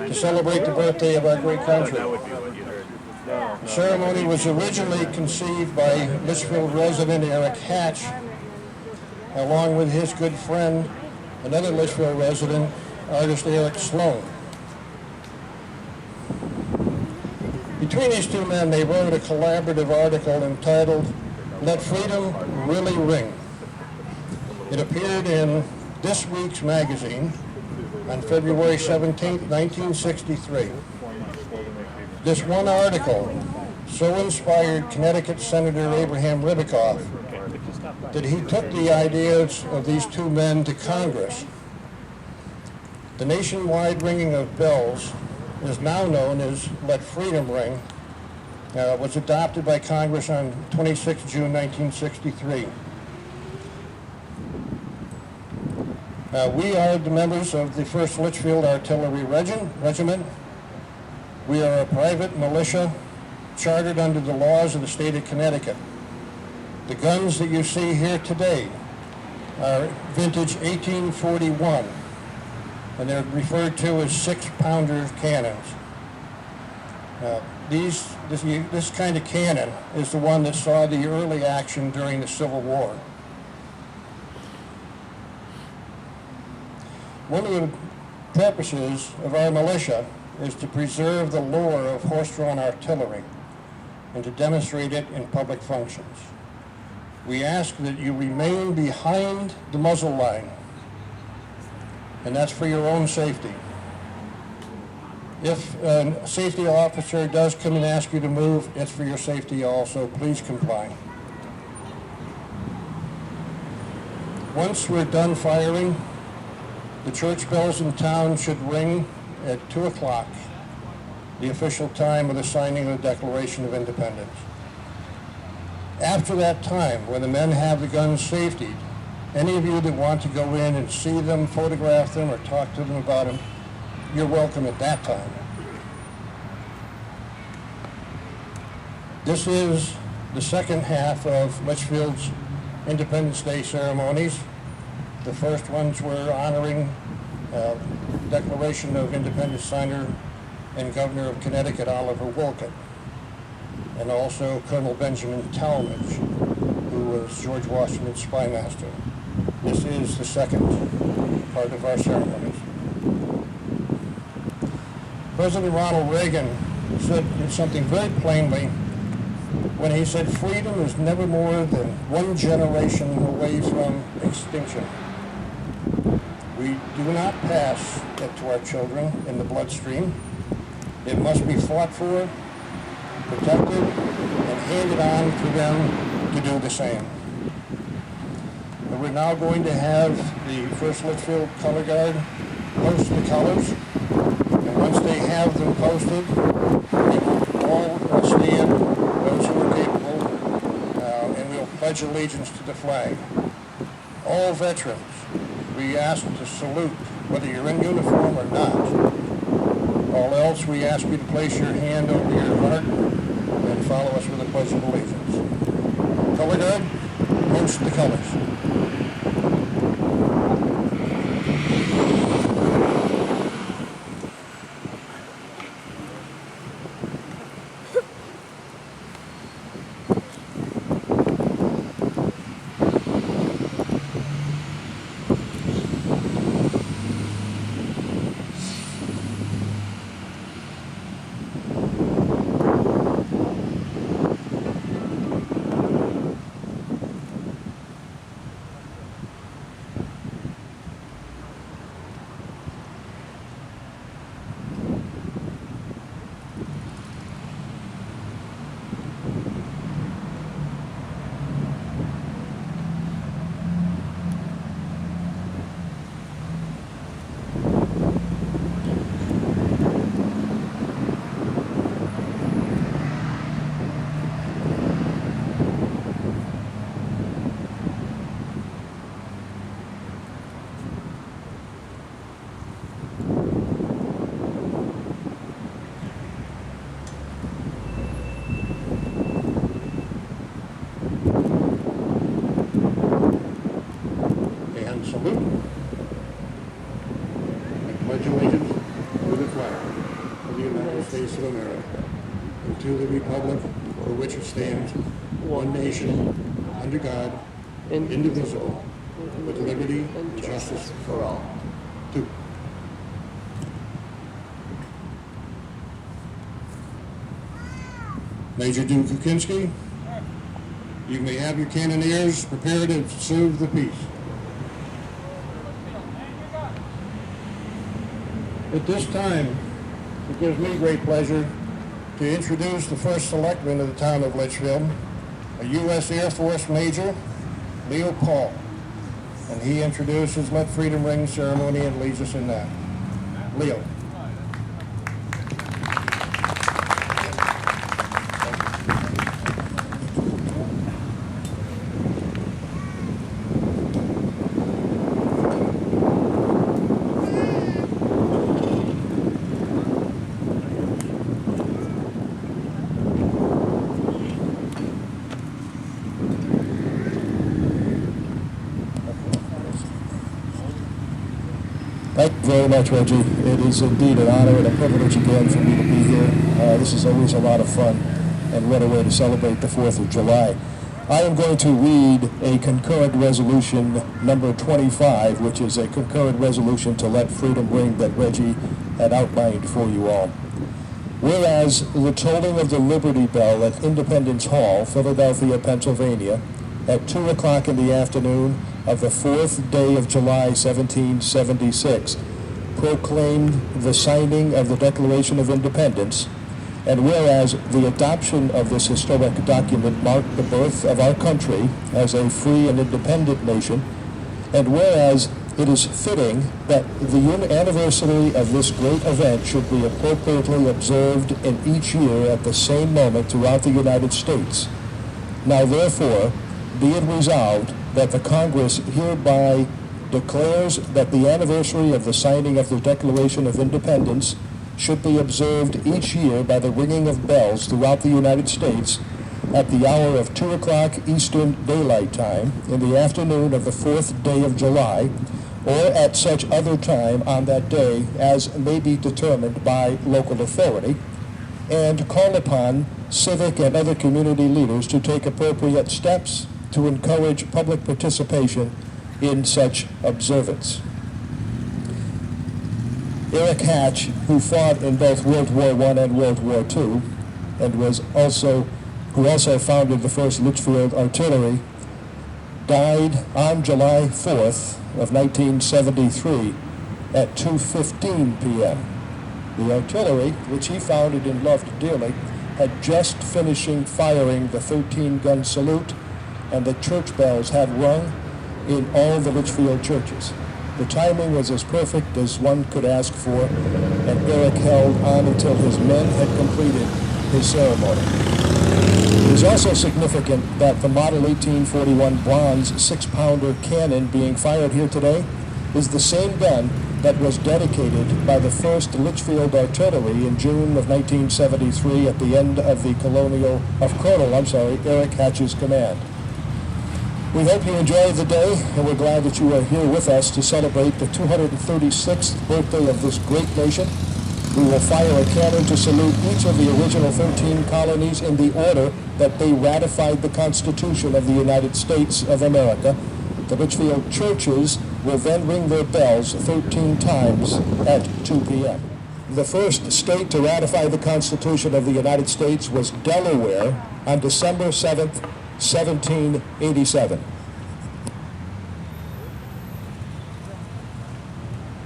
to celebrate the birthday of our great country. The ceremony was originally conceived by Litchfield resident Eric Hatch, along with his good friend, another Litchfield resident, artist Eric Sloan. Between these two men, they wrote a collaborative article entitled, "Let Freedom Really Ring." It appeared in this week's magazine on February 17, 1963. This one article so inspired Connecticut Senator Abraham Ribicoff that he took the ideas of these two men to Congress. The nationwide ringing of bells is now known as Let Freedom Ring, was adopted by Congress on 26 June 1963. We are the members of the 1st Litchfield Artillery Regiment. We are a private militia chartered under the laws of the state of Connecticut. The guns that you see here today are vintage 1841, and they're referred to as 6-pounder cannons. This kind of cannon is the one that saw the early action during the Civil War. One of the purposes of our militia is to preserve the lore of horse-drawn artillery and to demonstrate it in public functions. We ask that you remain behind the muzzle line, and that's for your own safety. If a safety officer does come and ask you to move, it's for your safety also. Please comply. Once we're done firing, the church bells in town should ring at 2 o'clock, the official time of the signing of the Declaration of Independence. After that time, when the men have the guns safetied, any of you that want to go in and see them, photograph them, or talk to them about them, you're welcome at that time. This is the second half of Litchfield's Independence Day ceremonies. The first ones were honoring Declaration of Independence signer and Governor of Connecticut, Oliver Wolcott, and also Colonel Benjamin Talmadge, who was George Washington's spymaster. This is the second part of our ceremonies. President Ronald Reagan said something very plainly when he said, "Freedom is never more than one generation away from extinction." We do not pass it to our children in the bloodstream. It must be fought for, protected, and handed on to them to do the same. We're now going to have the 1st Litchfield Color Guard post the colors, and once they have them posted, we will all stand, those who are capable, and we'll pledge allegiance to the flag. All veterans, we ask to salute, whether you're in uniform or not. All else, we ask you to place your hand over your heart and follow us with a pledge of allegiance. Color Guard, post the colors. face of America, and to the republic for which it stands, one nation, under God, indivisible, with liberty and justice for all. Two. Major Duke Kukinski, you may have your cannoneers prepared to serve the peace. At this time, it gives me great pleasure to introduce the first selectman of the town of Litchfield, a U.S. Air Force Major, Leo Paul. And he introduces Let Freedom Ring ceremony and leads us in that. Leo. Thank you very much, Reggie. It is indeed an honor and a privilege again for me to be here. This is always a lot of fun, and what a way to celebrate the 4th of July. I am going to read a concurrent resolution number 25, which is a concurrent resolution to let freedom ring that Reggie had outlined for you all. Whereas the tolling of the Liberty Bell at Independence Hall, Philadelphia, Pennsylvania, at 2 o'clock in the afternoon of the 4th day of July, 1776, proclaimed the signing of the Declaration of Independence, and whereas the adoption of this historic document marked the birth of our country as a free and independent nation, and whereas it is fitting that the anniversary of this great event should be appropriately observed in each year at the same moment throughout the United States. Now therefore, be it resolved that the Congress hereby declares that the anniversary of the signing of the Declaration of Independence should be observed each year by the ringing of bells throughout the United States at the hour of 2 o'clock Eastern Daylight Time in the afternoon of the 4th day of July, or at such other time on that day as may be determined by local authority, and call upon civic and other community leaders to take appropriate steps to encourage public participation in such observance. Eric Hatch, who fought in both World War I and World War II, and who also founded the first Litchfield Artillery, died on July 4th of 1973 at 2:15 p.m. The artillery, which he founded and loved dearly, had just finishing firing the 13-gun salute, and the church bells had rung in all the Litchfield churches. The timing was as perfect as one could ask for, and Eric held on until his men had completed his ceremony. It is also significant that the Model 1841 bronze 6-pounder cannon being fired here today is the same gun that was dedicated by the 1st Litchfield Artillery in June of 1973 at the end of the Colonel Eric Hatch's command. We hope you enjoy the day, and we're glad that you are here with us to celebrate the 236th birthday of this great nation. We will fire a cannon to salute each of the original 13 colonies in the order that they ratified the Constitution of the United States of America. The Litchfield churches will then ring their bells 13 times at 2 p.m. The first state to ratify the Constitution of the United States was Delaware on December 7th, 1787.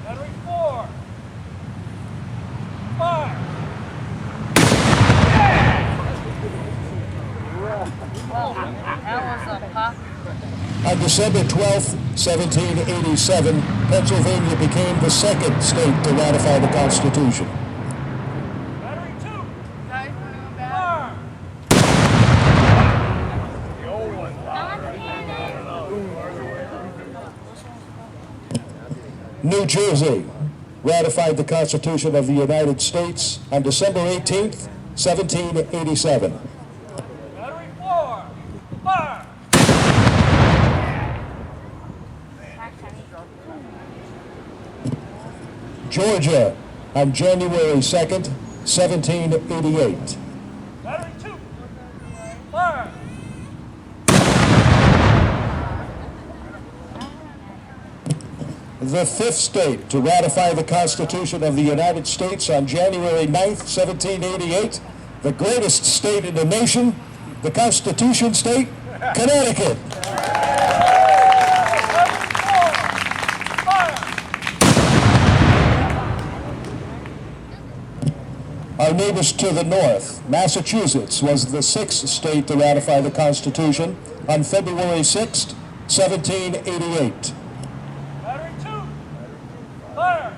Battery 4. Fire. That was a pop. On December 12th, 1787, Pennsylvania became the second state to ratify the Constitution. Battery 2. Guys, back. Fire. New Jersey ratified the Constitution of the United States on December 18th, 1787. Battery 4. Fire. Georgia on January 2nd, 1788. Battery 2. Fire. The fifth state to ratify the Constitution of the United States on January 9th, 1788, the greatest state in the nation, the Constitution State, Connecticut. Our neighbors to the north, Massachusetts, was the sixth state to ratify the Constitution on February 6th, 1788. Battery 2. Fire.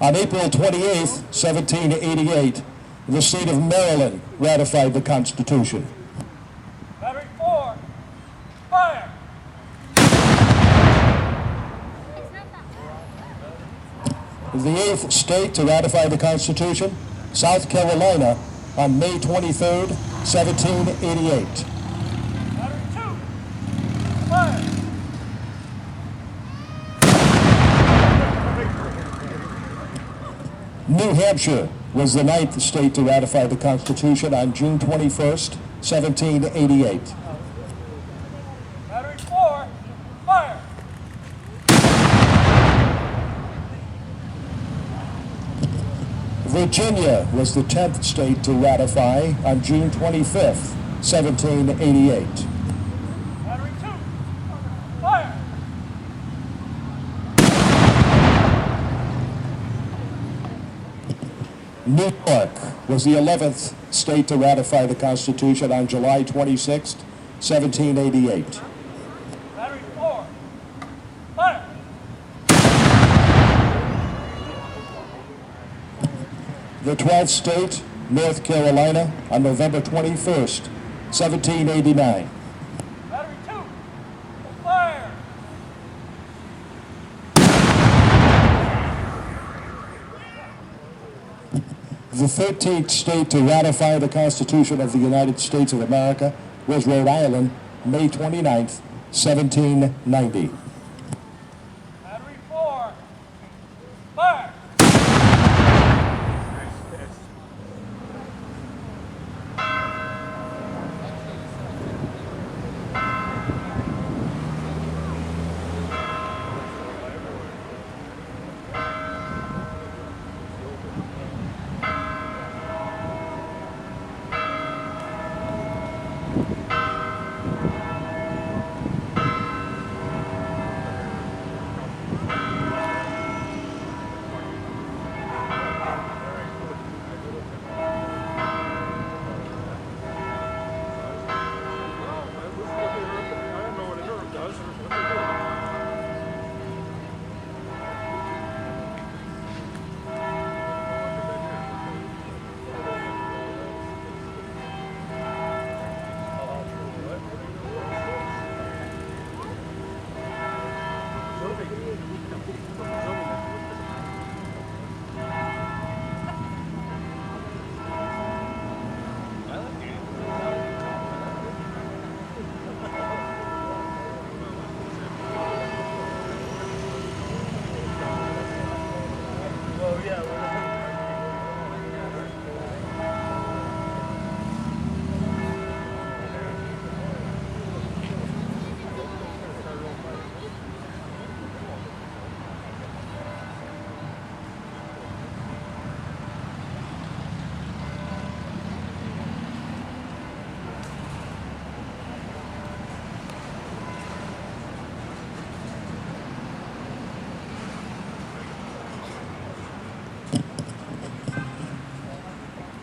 On April 28th, 1788, the state of Maryland ratified the Constitution. Battery 4. Fire. The eighth state to ratify the Constitution, South Carolina, on May 23rd, 1788. Battery 2. Fire. New Hampshire was the ninth state to ratify the Constitution on June 21st, 1788. Battery 4. Fire. Virginia was the 10th state to ratify on June 25th, 1788. Battery 2. Fire. New York was the 11th state to ratify the Constitution on July 26th, 1788. Battery 4. Fire. The 12th state, North Carolina, on November 21st, 1789. Battery 2. Fire. The 13th state to ratify the Constitution of the United States of America was Rhode Island, May 29th, 1790. Battery 4. Fire.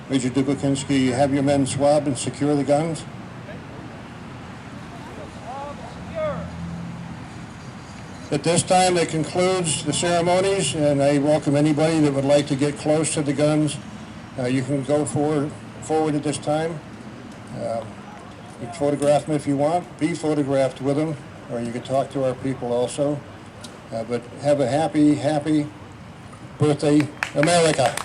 Major Dubokinski, have your men swab and secure the guns. Secure. At this time, that concludes the ceremonies, and I welcome anybody that would like to get close to the guns. You can go forward at this time. You can photograph them if you want, be photographed with them, or you can talk to our people also. But have a happy, happy birthday, America.